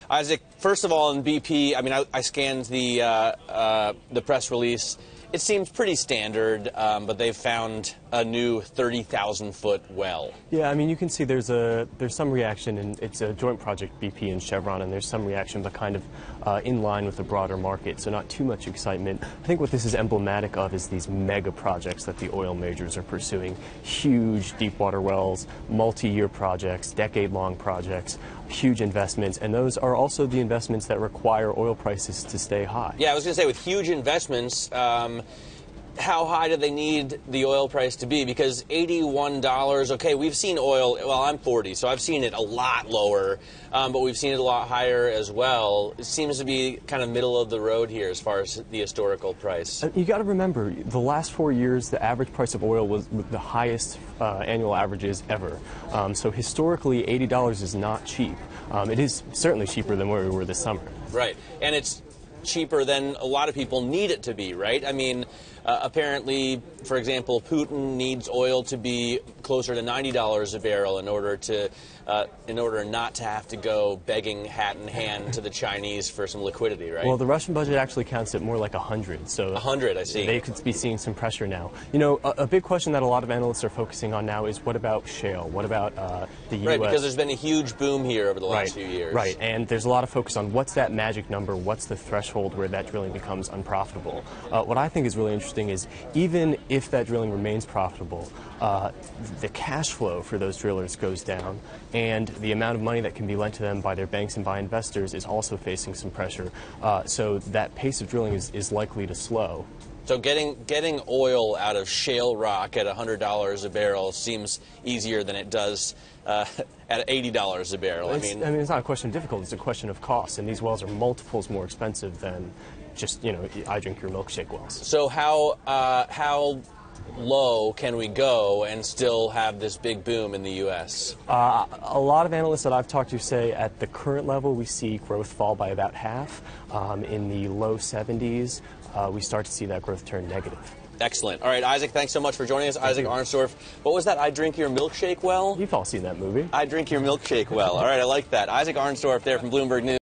Isaac, first of all, in BP, I mean, I scanned the press release. It seems pretty standard, but they've found a new 30,000-foot well. Yeah, I mean, you can see there's some reaction, and it's a joint project, BP and Chevron, and there's some reaction, but kind of in line with the broader market, so not too much excitement. I think what this is emblematic of is these mega projects that the oil majors are pursuing. Huge deepwater wells, multi-year projects, decade-long projects, huge investments, and those are also the investments that require oil prices to stay high. Yeah, I was going to say, with huge investments, how high do they need the oil price to be? Because $81, okay, we've seen oil, well, I'm 40, so I've seen it a lot lower, but we've seen it a lot higher as well. It seems to be kind of middle of the road here as far as the historical price. You got to remember, the last 4 years, the average price of oil was the highest annual averages ever. So historically, $80 is not cheap. It is certainly cheaper than where we were this summer. Right, and it's cheaper than a lot of people need it to be, right? I mean, apparently, for example, Putin needs oil to be closer to $90 a barrel in order not to have to go begging hat in hand to the Chinese for some liquidity, right? Well, the Russian budget actually counts at more like 100. So 100, I see. They could be seeing some pressure now. You know, a big question that a lot of analysts are focusing on now is what about shale? What about the U.S.? Right, because there's been a huge boom here over the last few years. Right, and there's a lot of focus on what's that magic number, what's the threshold where that drilling becomes unprofitable. What I think is really interesting is even if that drilling remains profitable, the cash flow for those drillers goes down, and the amount of money that can be lent to them by their banks and by investors is also facing some pressure. So that pace of drilling is likely to slow. So getting oil out of shale rock at $100 a barrel seems easier than it does at $80 a barrel. I mean, it's not a question of difficulty, it's a question of cost, and these wells are multiples more expensive than just, you know, I drink your milkshake wells. So how low can we go and still have this big boom in the U.S.? A lot of analysts that I've talked to say at the current level we see growth fall by about half. In the low 70s, we start to see that growth turn negative. Excellent. All right, Isaac, thanks so much for joining us. Isaac Arnsdorf. What was that? I drink your milkshake well? You've all seen that movie. I drink your milkshake well. All right, I like that. Isaac Arnsdorf there from Bloomberg News.